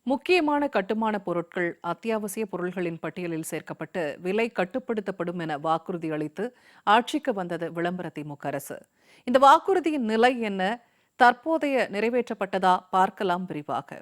முக்கியமான கட்டுமான பொருட்கள் அத்தியாவசிய பொருள்களின் பட்டியலில் சேர்க்கப்பட்டு விலை கட்டுப்படுத்தப்படும் என வாக்குறுதி அளித்து ஆட்சிக்கு வந்தது விளம்பர திமுக அரசு. இந்த வாக்குறுதியின் நிலை என்ன? தற்போதைய நிறைவேற்றப்பட்டதா? பார்க்கலாம் விரிவாக.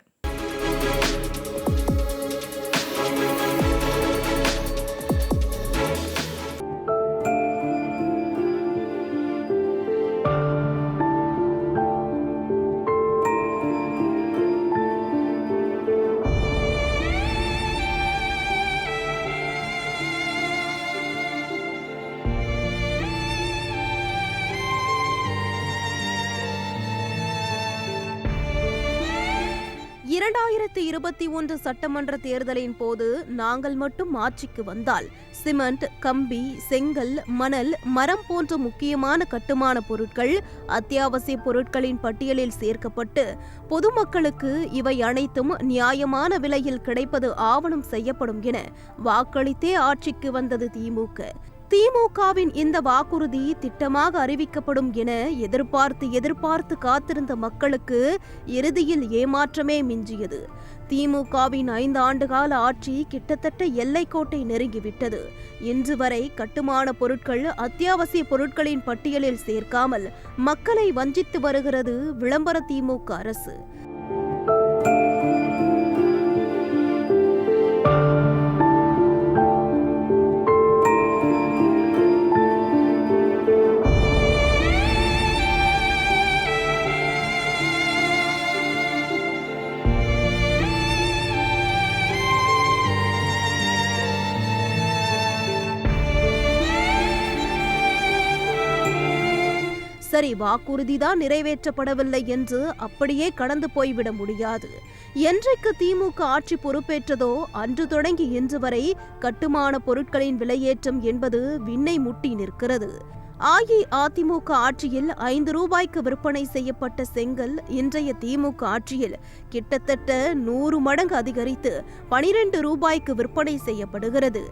இரண்டாயிரத்து 21 சட்டமன்ற தேர்தலின் போது நாங்கள் மட்டும் ஆட்சிக்கு வந்தால் சிமெண்ட், கம்பி, செங்கல், மணல், மரம் போன்ற முக்கியமான கட்டுமான பொருட்கள் அத்தியாவசிய பொருட்களின் பட்டியலில் சேர்க்கப்பட்டு பொதுமக்களுக்கு இவை அனைத்தும் நியாயமான விலையில் கிடைப்பது ஆவணம் செய்யப்படும் என வாக்களித்தே ஆட்சிக்கு வந்தது திமுக. திமுகவின் இந்த வாக்குறுதி திட்டமாக அறிவிக்கப்படும் என எதிர்பார்த்து காத்திருந்த மக்களுக்கு இறுதியில் ஏமாற்றமே மிஞ்சியது. திமுகவின் 5 ஆண்டுகால ஆட்சி கிட்டத்தட்ட எல்லைக்கோட்டை நெருங்கிவிட்டது. இன்று வரை கட்டுமான பொருட்கள் அத்தியாவசிய பொருட்களின் பட்டியலில் சேர்க்காமல் மக்களை வஞ்சித்து வருகிறது விளம்பர திமுக அரசு. சரி, வாக்குறுதிதான் நிறைவேற்றப்படவில்லை என்று அப்படியே கடந்து போய்விட முடியாது. என்றைக்கு திமுக ஆட்சி பொறுப்பேற்றதோ அன்று தொடங்கி இன்று வரை கட்டுமான பொருட்களின் விலையேற்றம் என்பது விண்ணை முட்டி நிற்கிறது. அஇஅதிமுக ஆட்சியில் 5 ரூபாய்க்கு விற்பனை செய்யப்பட்ட செங்கல் இன்றைய திமுக ஆட்சியில் கிட்டத்தட்ட 100 மடங்கு அதிகரித்து 12 ரூபாய்க்கு விற்பனை செய்யப்படுகிறது.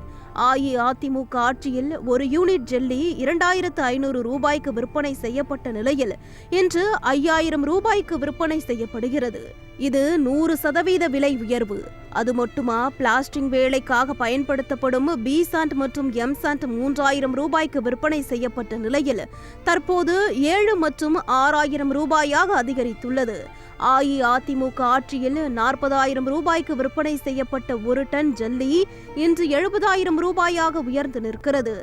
அஇஅதிமுக ஆட்சியில் ஒரு யூனிட் ஜெல்லி 2500 ரூபாய்க்கு விற்பனை செய்யப்பட்ட நிலையில் இன்று 5000 ரூபாய்க்கு விற்பனை செய்யப்படுகிறது. இது 100% விலை உயர்வு. அது மட்டுமா, பிளாஸ்டிக் வேலைக்காக பயன்படுத்தப்படும் பி சாண்ட் மற்றும் எம் சாண்ட் 3000 ரூபாய்க்கு விற்பனை செய்யப்பட்ட நிலையில் தற்போது 7 மற்றும் 6000 ரூபாயாக அதிகரித்துள்ளது. அஇஅதிமுக ஆட்சியில் 40,000 ரூபாய்க்கு விற்பனை செய்யப்பட்ட ஒரு டன் ஜல்லி இன்று 70,000 ரூபாயாக உயர்ந்து நிற்கிறது.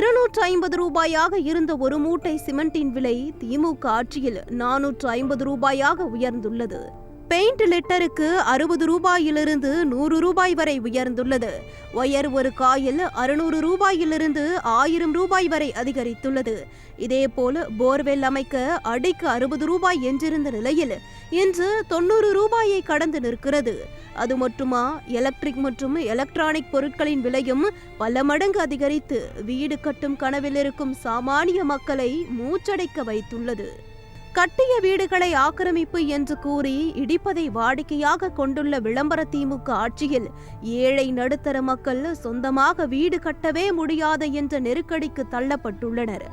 250 ரூபாயாக இருந்த ஒரு மூட்டை சிமெண்டின் விலை திமுக ஆட்சியில் 450 ரூபாயாக உயர்ந்துள்ளது. பெயிண்ட் லிட்டருக்கு 60 ரூபாயிலிருந்து 100 ரூபாய் வரை உயர்ந்துள்ளது. ஒயர் ஒரு காயில் 600 ரூபாயிலிருந்து 1000 ரூபாய் வரை அதிகரித்துள்ளது. இதேபோல் போர்வெல் அமைக்க அடிக்கு 60 ரூபாய் என்றிருந்த நிலையில் இன்று 90 ரூபாயை கடந்து நிற்கிறது. அது மட்டுமா, எலக்ட்ரிக் மற்றும் எலக்ட்ரானிக் பொருட்களின் விலையும் பல மடங்கு அதிகரித்து வீடு கட்டும் கனவில் இருக்கும் சாமானிய மக்களை மூச்சடைக்க வைத்துள்ளது. கட்டிய வீடுகளை ஆக்கிரமிப்பு என்று கூறி இடிப்பதை வாடிக்கையாக கொண்டுள்ள விளம்பர திமுக ஆட்சியில் ஏழை நடுத்தர மக்கள் சொந்தமாக வீடு கட்டவே முடியாத என்ற நெருக்கடிக்கு தள்ளப்பட்டுள்ளனர்.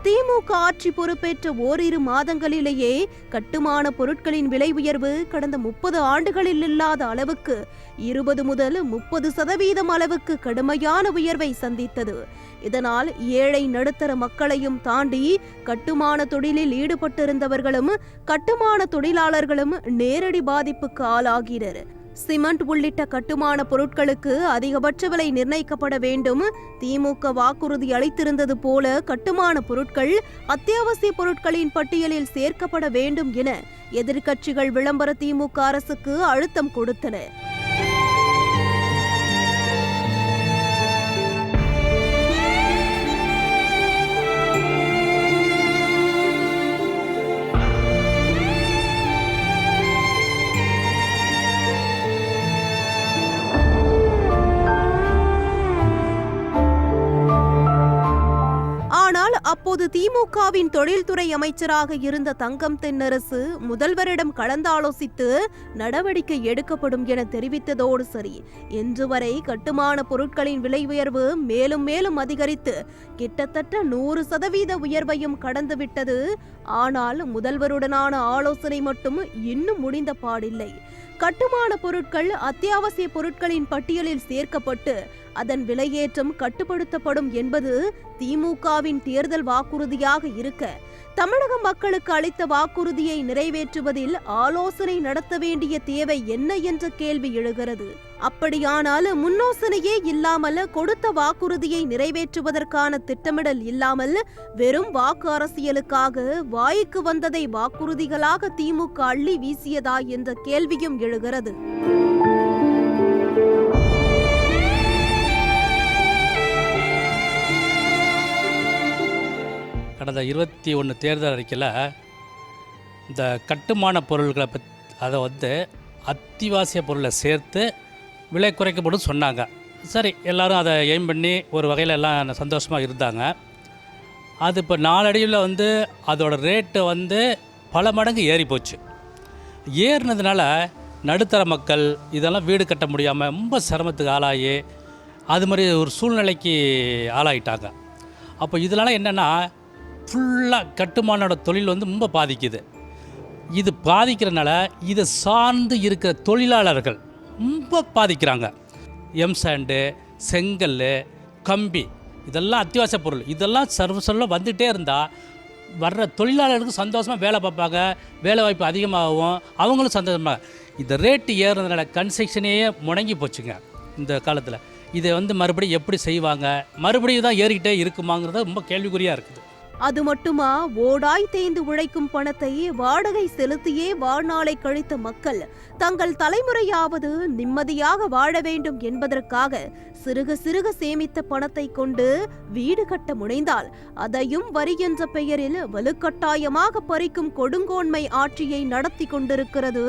திமுக ஆட்சி பொறுப்பேற்ற ஓரிரு மாதங்களிலேயே கட்டுமான பொருட்களின் விலை உயர்வு கடந்த 30 ஆண்டுகளில் இல்லாத அளவுக்கு 20 முதல் 30% அளவுக்கு கடுமையான உயர்வை சந்தித்தது. இதனால் ஏழை நடுத்தர மக்களையும் தாண்டி கட்டுமான தொழிலில் ஈடுபட்டிருந்தவர்களும் கட்டுமான தொழிலாளர்களும் நேரடி பாதிப்புக்கு ஆளாகினர். சிமெண்ட் உள்ளிட்ட கட்டுமான பொருட்களுக்கு அதிகபட்ச விலை நிர்ணயிக்கப்பட வேண்டும். திமுக வாக்குறுதி அளித்திருந்தது போல கட்டுமான பொருட்கள் அத்தியாவசிய பொருட்களின் பட்டியலில் சேர்க்கப்பட வேண்டும் என எதிர்க்கட்சிகள் விளம்பர திமுக அரசுக்கு அழுத்தம் கொடுத்தன. அப்போது திமுகவின் தொழில்துறை அமைச்சராக இருந்த தங்கம் தென்னரசு முதல்வரிடம் கலந்தாலோசித்து நடவடிக்கை எடுக்கப்படும் என தெரிவித்ததோடு சரி, இன்று வரை கட்டுமான பொருட்களின் விலை உயர்வு மேலும் மேலும் அதிகரித்து கிட்டத்தட்ட 100% உயர்வையும் கடந்துவிட்டது. ஆனால் முதல்வருடனான ஆலோசனை மட்டும் இன்னும் முடிந்த பாடில்லை. கட்டுமான பொருட்கள் அத்தியாவசிய பொருட்களின் பட்டியலில் சேர்க்கப்பட்டு அதன் விலையேற்றம் கட்டுப்படுத்தப்படும் என்பது திமுகவின் தேர்தல் வாக்குறுதியாக இருக்க, தமிழக மக்களுக்கு அளித்த வாக்குறுதியை நிறைவேற்றுவதில் ஆலோசனை நடத்த வேண்டிய தேவை என்ன என்ற கேள்வி எழுகிறது. அப்படியானால் முன்னோசனையே இல்லாமல் கொடுத்த வாக்குறுதியை நிறைவேற்றுவதற்கான திட்டமிடல் இல்லாமல் வெறும் வாக்கு அரசியலுக்காக வாய்க்கு வந்ததை வாக்குறுதிகளாக திமுக அள்ளி வீசியதா என்ற கேள்வியும் எழுகிறது. கடந்த 21 தேர்தல் அறிக்கையில் இந்த கட்டுமான பொருள்களை அதை அத்தியாவசிய பொருளை சேர்த்து விலை குறைக்கப்படும் சொன்னாங்க. சரி, எல்லோரும் அதை எய்ம் பண்ணி ஒரு வகையில் எல்லாம் சந்தோஷமாக இருந்தாங்க. அது இப்போ நாளடைவில் அதோட ரேட்டு பல மடங்கு ஏறி போச்சு. ஏறினதுனால நடுத்தர மக்கள் இதெல்லாம் வீடு கட்ட முடியாமல் ரொம்ப சிரமத்துக்கு ஆளாகி அது மாதிரி ஒரு சூழ்நிலைக்கு ஆளாயிட்டாங்க. அப்போ இதனால் என்னென்னா, ஃபுல்லாக கட்டுமானோட தொழில் ரொம்ப பாதிக்குது. இது பாதிக்கிறனால இதை சார்ந்து இருக்கிற தொழிலாளர்கள் ரொம்ப பாதிக்கிறாங்க. எம்சாண்டு, செங்கல், கம்பி இதெல்லாம் அத்தியாவசிய பொருள். இதெல்லாம் சர்வ வந்துகிட்டே இருந்தால் வர்ற தொழிலாளர்களுக்கு சந்தோஷமாக வேலை பார்ப்பாங்க, வேலை வாய்ப்பு அதிகமாகவும் அவங்களும் சந்தோஷமாக. இந்த ரேட்டு ஏறுறதுனால கன்ஸ்ட்ரக்ஷனே முடங்கி போச்சுங்க இந்த காலத்தில். இதை மறுபடியும் எப்படி செய்வாங்க, மறுபடியும் தான் ஏறிக்கிட்டே இருக்குமாங்கிறது ரொம்ப கேள்விக்குறியாக இருக்குது. அது மட்டுமா, ஓடாய் தேய்ந்து உழைக்கும் பணத்தை வாடகை செலுத்தியே வாழ்நாளை கழித்த மக்கள் தங்கள் தலைமுறையாவது நிம்மதியாக வாழ வேண்டும் என்பதற்காக சிறுக சிறுக சேமித்த பணத்தை கொண்டு வீடு கட்ட முனைந்தால் அதையும் வரி என்ற பெயரில் வலுக்கட்டாயமாக பறிக்கும் கொடுங்கோன்மை ஆட்சியை நடத்தி கொண்டிருக்கிறது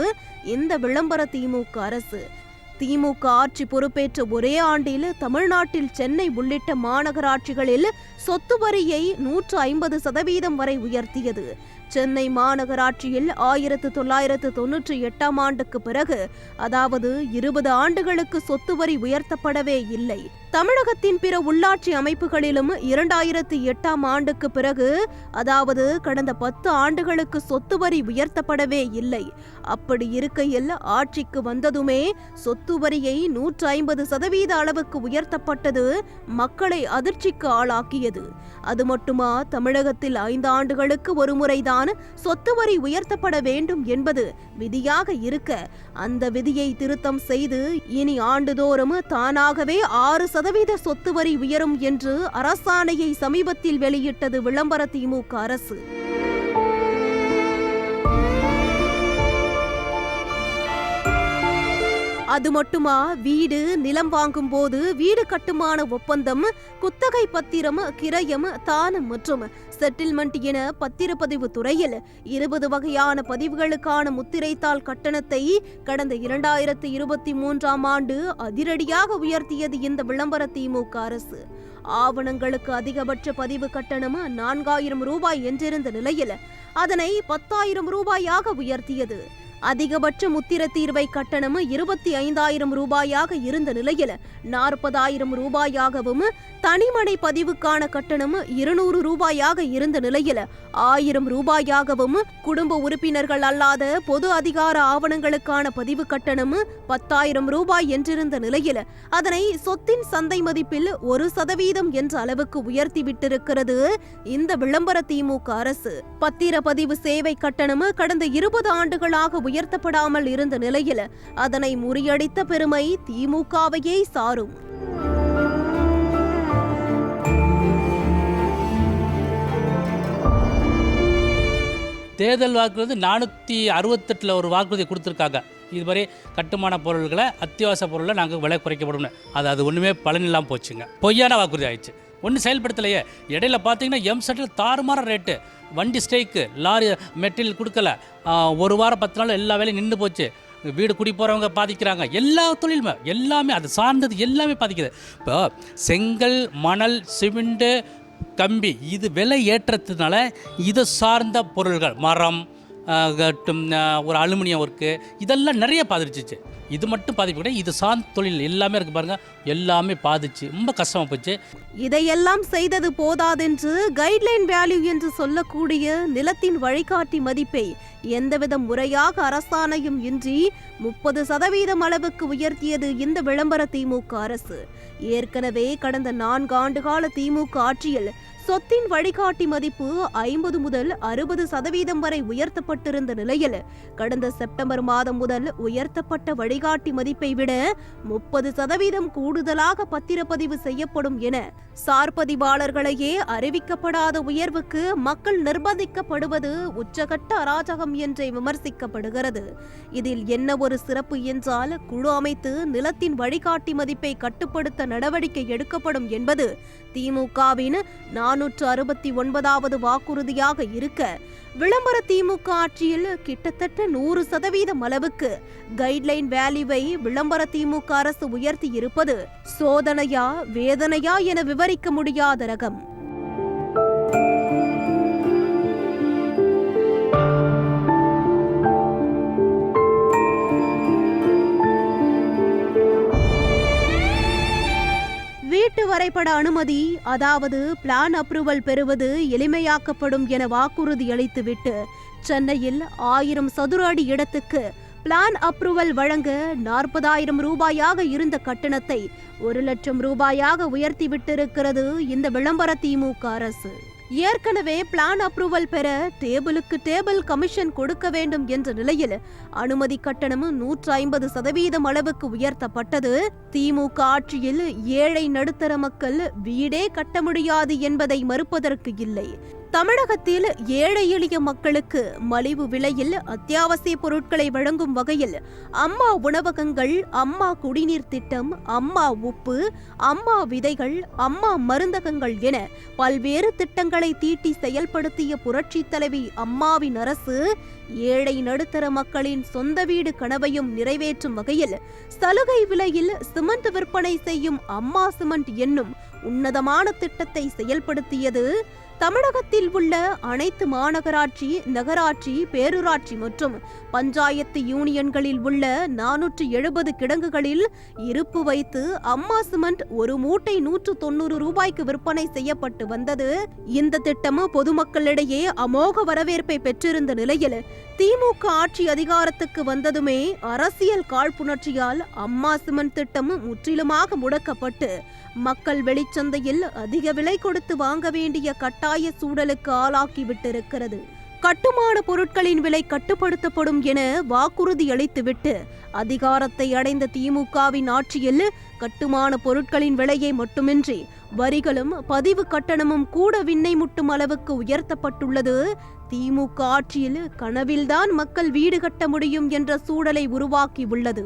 இந்த விளம்பர திமுக அரசு. திமுக ஆட்சி பொறுப்பேற்ற ஒரே ஆண்டில் தமிழ்நாட்டில் சென்னை உள்ளிட்ட மாநகராட்சிகளில் சொத்து வரியை 150% வரை உயர்த்தியது. சென்னை மாநகராட்சியில் 1998ஆம் ஆண்டுக்கு பிறகு, அதாவது 20 ஆண்டுகளுக்கு சொத்து வரி உயர்த்தப்படவே இல்லை. தமிழகத்தின் பிற உள்ளாட்சி அமைப்புகளிலும் 2008ஆம் ஆண்டுக்கு பிறகு, அதாவது கடந்த 10 ஆண்டுகளுக்கு சொத்து வரி உயர்த்தப்படவே இல்லை. அப்படி இருக்கையில் ஆட்சிக்கு வந்ததுமே சொத்து வரியை 150% அளவுக்கு உயர்த்தப்பட்டது மக்களை அதிர்ச்சிக்கு ஆளாக்கியது. அது மட்டுமா, தமிழகத்தில் 5 ஆண்டுகளுக்கு ஒரு முறைதான் சொத்து வரி உயர்த்தப்பட வேண்டும் என்பது விதியாக இருக்க, அந்த விதியை திருத்தம் செய்து இனி ஆண்டுதோறும் தானாகவே 6% சொத்து வரி உயரும் என்று அரசாணையை சமீபத்தில் வெளியிட்டது விளம்பர திமுக அரசு. அது மட்டுமா, வீடு நிலம் வாங்கும் போது வீடு கட்டுமான ஒப்பந்தம், குத்தகை பத்திரம், கிரயம், தானம் மற்றும் செட்டில்மெண்ட் என பத்திரப்பதிவு துறையில் 20 வகையான பதிவுகளுக்கான முத்திரைத்தாள் கட்டணத்தை கடந்த 2023ஆம் ஆண்டு அதிரடியாக உயர்த்தியது இந்த விளம்பர திமுக அரசு. ஆவணங்களுக்கு அதிகபட்ச பதிவு கட்டணம் 4000 ரூபாய் என்றிருந்த நிலையில் அதனை 10,000 ரூபாயாக உயர்த்தியது. அதிகபட்ச முத்திர தீர்வை கட்டணம் 25,000 ரூபாயாக இருந்த நிலையில் 40,000 ரூபாயாகவும், தனிமனை பதிவுக்கான கட்டணம் 200 ரூபாயாக இருந்த நிலையில் 1000 ரூபாயாகவும், குடும்ப உறுப்பினர்கள் அல்லாத பொது அதிகார ஆவணங்களுக்கான பதிவு கட்டணம் 10,000 ரூபாய் என்றிருந்த நிலையில் அதனை சொத்தின் சந்தை மதிப்பில் 1% என்ற அளவுக்கு உயர்த்திவிட்டிருக்கிறது இந்த விளம்பர திமுக அரசு. பத்திரப்பதிவு சேவை கட்டணம் கடந்த 20 ஆண்டுகளாக உயர்த்தப்படாமல் இருந்த நிலையில் அதனை முறியடித்த பெருமை திமுகவையே சாரும். தேர்தல் வாக்குறுதி 468 ஒரு வாக்குறுதி கொடுத்துருக்காங்க. இதுவரை கட்டுமான பொருள்களை, அத்தியாவசிய பொருளை நாங்கள் விலை குறைக்கப்படும். அது ஒன்றுமே பலனில்லாமல் போச்சுங்க. பொய்யான வாக்குறுதி ஆயிடுச்சு, ஒன்றும் செயல்படுத்தலையே. இடையில பார்த்தீங்கன்னா எம்செட்டில் தாறுமாற ரேட்டு, வண்டி ஸ்ட்ரைக்கு, லாரி மெட்டீரியல் கொடுக்கல, 1 வாரம் 10 நாள் எல்லா வேலையும் நின்று போச்சு. வீடு குடி போகிறவங்க பாதிக்கிறாங்க. எல்லா தொழிலுமே எல்லாமே அது சார்ந்தது எல்லாமே பாதிக்குது. இப்போ செங்கல், மணல், சிமெண்ட்டு, கம்பி, இது விலை ஏற்றத்தினால இது சார்ந்த பொருள்கள், மரம், ஒரு அலுமினியம் ஒர்க்கு, இதெல்லாம் நிறைய பாதிச்சிச்சு. இது மட்டும் பாதிப்பு கிடையாது, இது சார்ந்த தொழில் எல்லாமே இருக்குது பாருங்கள், எல்லாமே பாதிச்சு ரொம்ப கஷ்டமாக போச்சு. இதையெல்லாம் செய்தது போதாதென்று கைட்லைன் வேல்யூ என்று சொல்லக்கூடிய நிலத்தின் வழிகாட்டி மதிப்பை எந்தவித முறையாக அரசாணையும் இன்றி 30% அளவுக்கு உயர்த்தியது இந்த விளம்பர திமுக அரசு. ஏற்கனவே கடந்த 4 ஆண்டுகால திமுக ஆட்சியில் சொத்தின் வழிகாட்டி மதிப்பு 50 முதல் 60% வரை உயர்த்தப்பட்டிருந்த நிலையில் கடந்த செப்டம்பர் மாதம் முதல் உயர்த்தப்பட்ட வழிகாட்டி மதிப்பை விட 30% கூடுதலாக பத்திரப்பதிவு செய்யப்படும் என சார்பதிவாளர்களையே அறிவிக்கப்படாத உயர்வுக்கு மக்கள் நிர்பந்திக்கப்படுவது உச்சகட்ட அராஜகம் என்றே விமர்சிக்கப்படுகிறது. இதில் என்ன ஒரு சிறப்பு என்றால், குழு அமைத்து நிலத்தின் வழிகாட்டி மதிப்பை கட்டுப்படுத்த நடவடிக்கை எடுக்கப்படும் என்பது திமுகவின் 469வது வாக்குறுதியாக இருக்க, விளம்பர திமுக ஆட்சியில் கிட்டத்தட்ட 100% அளவுக்கு கைட்லைன் வேல்யூவை விளம்பர திமுக அரசு உயர்த்தி இருப்பது சோதனையா வேதனையா என விவரிக்க முடியாத ரகம். வீட்டு வரைபட அனுமதி, அதாவது பிளான் அப்ரூவல் பெறுவது எளிமையாக்கப்படும் என வாக்குறுதி அளித்துவிட்டு சென்னையில் 1000 சதுர அடி இடத்துக்கு பிளான் அப்ரூவல் வழங்க 40,000 ரூபாயாக இருந்த கட்டணத்தை 1 லட்சம் ரூபாயாக உயர்த்திவிட்டிருக்கிறது இந்த விளம்பர திமுக அரசு. ஏற்கனவே பிளான் அப்ரூவல் பெற டேபிளுக்கு டேபிள் கமிஷன் கொடுக்க வேண்டும் என்ற நிலையில் அனுமதி கட்டணம் 150% அளவுக்கு உயர்த்தப்பட்டது. திமுக ஆட்சியில் ஏழை நடுத்தர மக்கள் வீடே கட்ட முடியாது என்பதை மறுப்பதற்கு இல்லை. தமிழகத்தில் ஏழை எளிய மக்களுக்கு மலிவு விலையில் அத்தியாவசிய பொருட்களை வழங்கும் வகையில் அம்மா உணவகங்கள், அம்மா குடிநீர் திட்டம், அம்மா உப்பு, அம்மா விதைகள், அம்மா மருந்தகங்கள் என பல்வேறு திட்டங்களை தீட்டி செயல்படுத்திய புரட்சி தலைவி அம்மாவின் அரசு ஏழை நடுத்தர மக்களின் சொந்த வீடு கனவையும் நிறைவேற்றும் வகையில் சலுகை விலையில் சிமெண்ட் விற்பனை செய்யும் அம்மா சிமெண்ட் என்னும் உன்னதமான திட்டத்தை செயல்படுத்தியது. தமிழகத்தில் உள்ள அனைத்து மாநகராட்சி, நகராட்சி, பேரூராட்சி மற்றும் பஞ்சாயத்து யூனியன்களில் உள்ள 470 கிடங்குகளில் இருப்பு வைத்து அம்மா சிமெண்ட் ஒரு மூட்டை 190 ரூபாய்க்கு விற்பனை செய்யப்பட்டு வந்தது. இந்த திட்டம் பொதுமக்களிடையே அமோக வரவேற்பை பெற்றிருந்த நிலையில் திமுக ஆட்சி அதிகாரத்துக்கு வந்ததுமே அரசியல் காழ்ப்புணர்ச்சியால் அம்மா சிமெண்ட் திட்டம் முற்றிலுமாக முடக்கப்பட்டு மக்கள் வெளிச்சந்தையில் அதிக விலை கொடுத்து வாங்க வேண்டிய கட்டாய சூழலுக்கு ஆளாக்கிவிட்டிருக்கிறது. கட்டுமான பொருட்களின் விலை கட்டுப்படுத்தப்படும் என வாக்குறுதி அளித்துவிட்டு அதிகாரத்தை அடைந்த திமுகவின் ஆட்சியில் கட்டுமான பொருட்களின் விலையை மட்டுமின்றி வரிகளும் பதிவு கட்டணமும் கூட விண்ணை முட்டும் அளவுக்கு உயர்த்தப்பட்டுள்ளது. திமுக ஆட்சியில் கனவில்தான் மக்கள் வீடு கட்ட முடியும் என்ற சூழலை உருவாக்கி உள்ளது.